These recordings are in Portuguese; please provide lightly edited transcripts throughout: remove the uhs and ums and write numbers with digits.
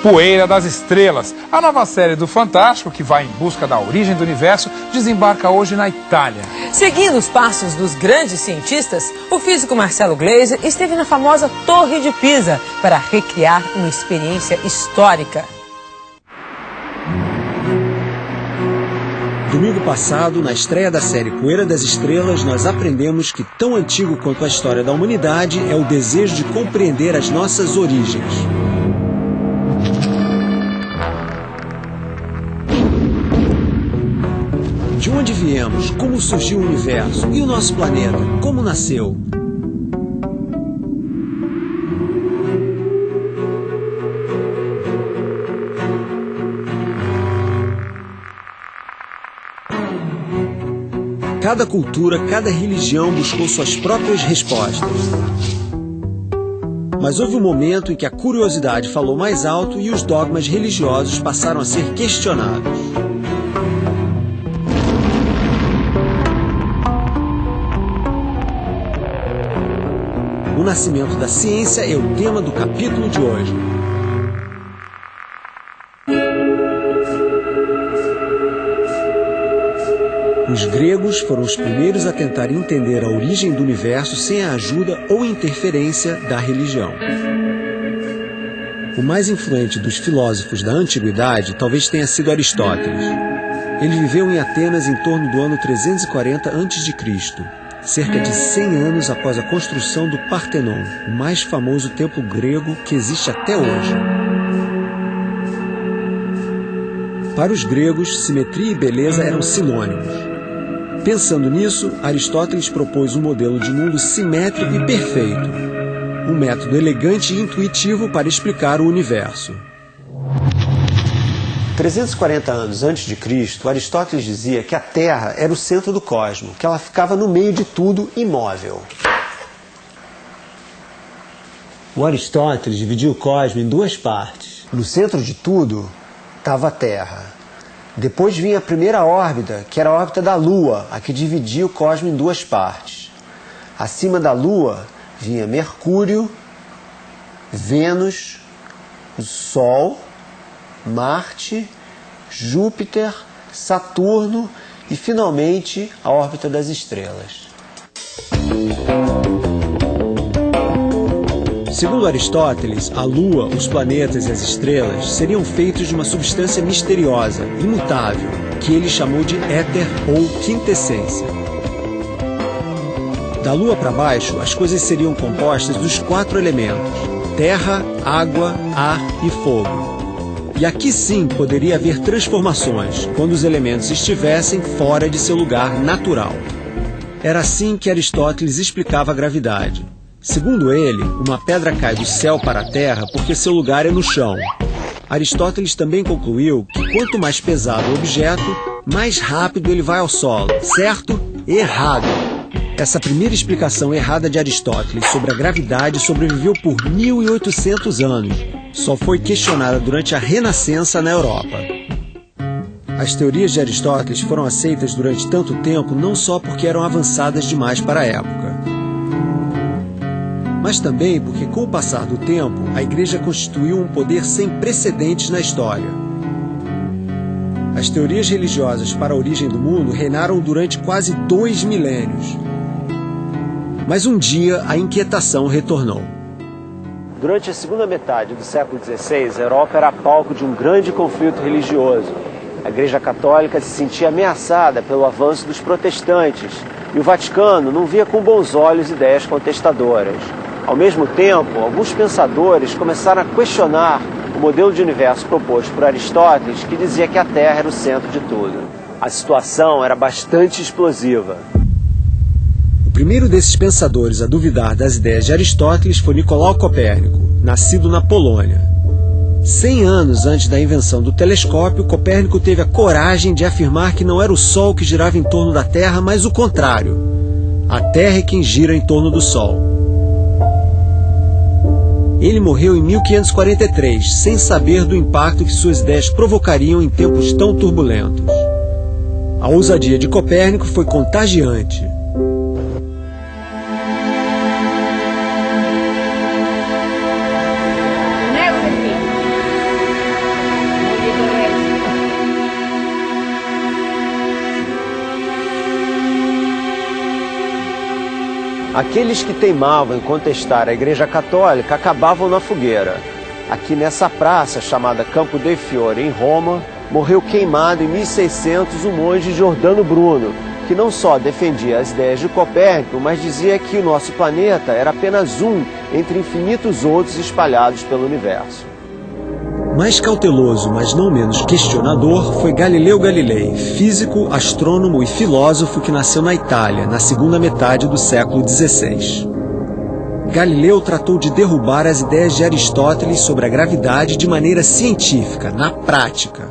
Poeira das Estrelas. A nova série do Fantástico, que vai em busca da origem do universo, desembarca hoje na Itália. Seguindo os passos dos grandes cientistas, o físico Marcelo Gleiser esteve na famosa Torre de Pisa para recriar uma experiência histórica. Domingo passado, na estreia da série Poeira das Estrelas, nós aprendemos que tão antigo quanto a história da humanidade é o desejo de compreender as nossas origens. De onde viemos? Como surgiu o universo? E o nosso planeta? Como nasceu? Cada cultura, cada religião buscou suas próprias respostas. Mas houve um momento em que a curiosidade falou mais alto e os dogmas religiosos passaram a ser questionados. O nascimento da ciência é o tema do capítulo de hoje. Os gregos foram os primeiros a tentar entender a origem do universo sem a ajuda ou interferência da religião. O mais influente dos filósofos da antiguidade talvez tenha sido Aristóteles. Ele viveu em Atenas em torno do ano 340 a.C., cerca de 100 anos após a construção do Partenon, o mais famoso templo grego que existe até hoje. Para os gregos, simetria e beleza eram sinônimos. Pensando nisso, Aristóteles propôs um modelo de mundo simétrico e perfeito, um método elegante e intuitivo para explicar o universo. 340 anos antes de Cristo, Aristóteles dizia que a Terra era o centro do cosmos, que ela ficava no meio de tudo, imóvel. O Aristóteles dividiu o cosmos em duas partes. No centro de tudo estava a Terra. Depois vinha a primeira órbita, que era a órbita da Lua, a que dividia o cosmos em duas partes. Acima da Lua vinha Mercúrio, Vênus, o Sol, Marte, Júpiter, Saturno e, finalmente, a órbita das estrelas. Segundo Aristóteles, a Lua, os planetas e as estrelas seriam feitos de uma substância misteriosa, imutável, que ele chamou de éter ou quintessência. Da Lua para baixo, as coisas seriam compostas dos 4 elementos: terra, água, ar e fogo. E aqui sim poderia haver transformações, quando os elementos estivessem fora de seu lugar natural. Era assim que Aristóteles explicava a gravidade. Segundo ele, uma pedra cai do céu para a terra porque seu lugar é no chão. Aristóteles também concluiu que quanto mais pesado o objeto, mais rápido ele vai ao solo. Certo? Errado! Essa primeira explicação errada de Aristóteles sobre a gravidade sobreviveu por 1800 anos. Só foi questionada durante a Renascença na Europa. As teorias de Aristóteles foram aceitas durante tanto tempo não só porque eram avançadas demais para a época, mas também porque, com o passar do tempo, a Igreja constituiu um poder sem precedentes na história. As teorias religiosas para a origem do mundo reinaram durante quase 2 milênios. Mas um dia a inquietação retornou. Durante a segunda metade do século XVI, a Europa era palco de um grande conflito religioso. A Igreja Católica se sentia ameaçada pelo avanço dos protestantes e o Vaticano não via com bons olhos ideias contestadoras. Ao mesmo tempo, alguns pensadores começaram a questionar o modelo de universo proposto por Aristóteles, que dizia que a Terra era o centro de tudo. A situação era bastante explosiva. O primeiro desses pensadores a duvidar das ideias de Aristóteles foi Nicolau Copérnico, nascido na Polônia. 100 anos antes da invenção do telescópio, Copérnico teve a coragem de afirmar que não era o Sol que girava em torno da Terra, mas o contrário. A Terra é quem gira em torno do Sol. Ele morreu em 1543, sem saber do impacto que suas ideias provocariam em tempos tão turbulentos. A ousadia de Copérnico foi contagiante. Aqueles que teimavam em contestar a Igreja Católica acabavam na fogueira. Aqui nessa praça, chamada Campo dei Fiori, em Roma, morreu queimado em 1600 o monge Giordano Bruno, que não só defendia as ideias de Copérnico, mas dizia que o nosso planeta era apenas um entre infinitos outros espalhados pelo universo. Mais cauteloso, mas não menos questionador, foi Galileu Galilei, físico, astrônomo e filósofo que nasceu na Itália, na segunda metade do século XVI. Galileu tratou de derrubar as ideias de Aristóteles sobre a gravidade de maneira científica, na prática.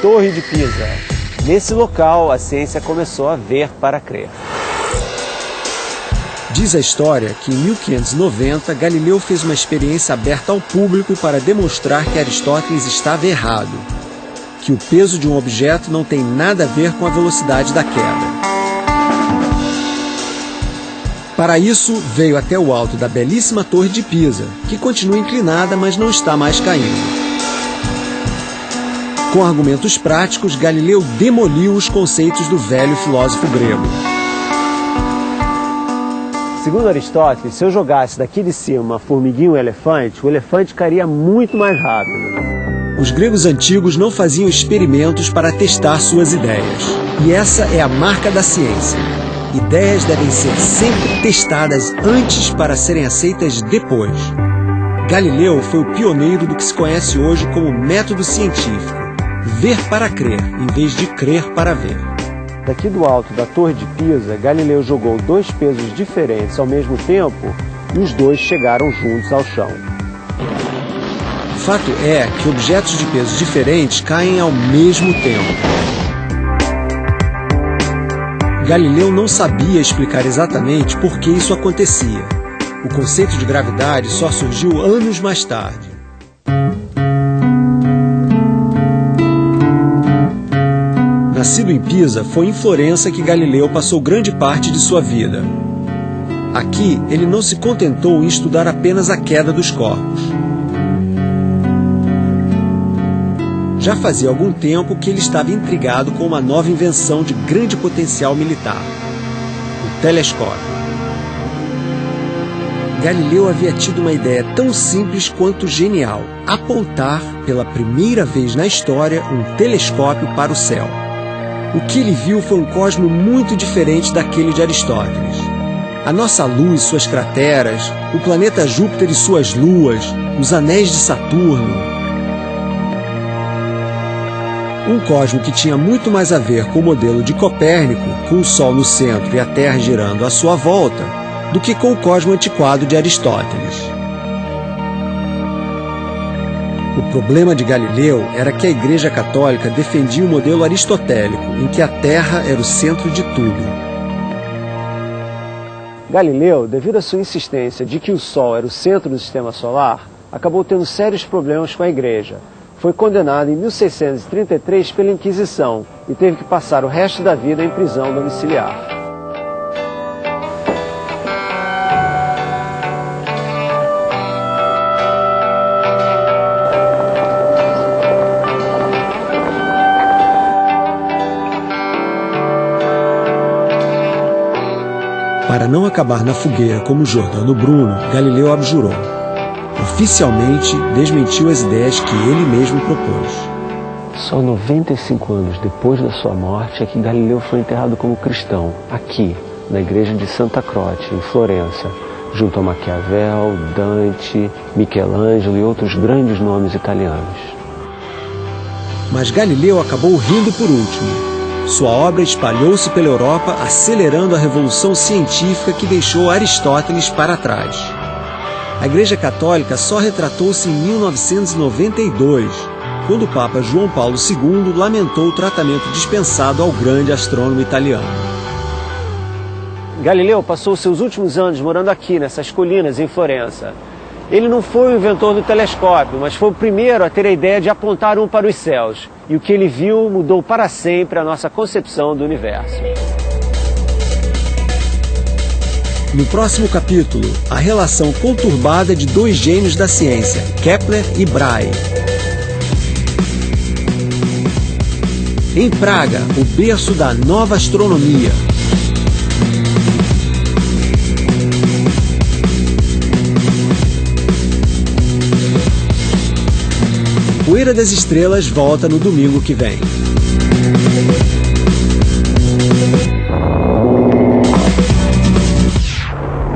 Torre de Pisa. Nesse local, a ciência começou a ver para crer. Diz a história que em 1590, Galileu fez uma experiência aberta ao público para demonstrar que Aristóteles estava errado, que o peso de um objeto não tem nada a ver com a velocidade da queda. Para isso, veio até o alto da belíssima Torre de Pisa, que continua inclinada, mas não está mais caindo. Com argumentos práticos, Galileu demoliu os conceitos do velho filósofo grego. Segundo Aristóteles, se eu jogasse daqui de cima uma formiguinha e um elefante, o elefante cairia muito mais rápido. Os gregos antigos não faziam experimentos para testar suas ideias. E essa é a marca da ciência. Ideias devem ser sempre testadas antes para serem aceitas depois. Galileu foi o pioneiro do que se conhece hoje como método científico. Ver para crer, em vez de crer para ver. Daqui do alto da Torre de Pisa, Galileu jogou dois pesos diferentes ao mesmo tempo e os dois chegaram juntos ao chão. O fato é que objetos de pesos diferentes caem ao mesmo tempo. Galileu não sabia explicar exatamente por que isso acontecia. O conceito de gravidade só surgiu anos mais tarde. Nascido em Pisa, foi em Florença que Galileu passou grande parte de sua vida. Aqui, ele não se contentou em estudar apenas a queda dos corpos. Já fazia algum tempo que ele estava intrigado com uma nova invenção de grande potencial militar: o telescópio. Galileu havia tido uma ideia tão simples quanto genial: apontar, pela primeira vez na história, um telescópio para o céu. O que ele viu foi um cosmo muito diferente daquele de Aristóteles. A nossa luz e suas crateras, o planeta Júpiter e suas luas, os anéis de Saturno. Um cosmo que tinha muito mais a ver com o modelo de Copérnico, com o Sol no centro e a Terra girando à sua volta, do que com o cosmo antiquado de Aristóteles. O problema de Galileu era que a Igreja Católica defendia o modelo aristotélico, em que a Terra era o centro de tudo. Galileu, devido à sua insistência de que o Sol era o centro do sistema solar, acabou tendo sérios problemas com a Igreja. Foi condenado em 1633 pela Inquisição e teve que passar o resto da vida em prisão domiciliar. Para não acabar na fogueira como Giordano Bruno, Galileu abjurou. Oficialmente, desmentiu as ideias que ele mesmo propôs. Só 95 anos depois da sua morte é que Galileu foi enterrado como cristão, aqui, na igreja de Santa Croce, em Florença, junto a Maquiavel, Dante, Michelangelo e outros grandes nomes italianos. Mas Galileu acabou rindo por último. Sua obra espalhou-se pela Europa, acelerando a revolução científica que deixou Aristóteles para trás. A Igreja Católica só retratou-se em 1992, quando o Papa João Paulo II lamentou o tratamento dispensado ao grande astrônomo italiano. Galileu passou seus últimos anos morando aqui, nessas colinas, em Florença. Ele não foi o inventor do telescópio, mas foi o primeiro a ter a ideia de apontar um para os céus. E o que ele viu mudou para sempre a nossa concepção do universo. No próximo capítulo, a relação conturbada de dois gênios da ciência, Kepler e Brahe. Em Praga, o berço da nova astronomia. Poeira das Estrelas volta no domingo que vem.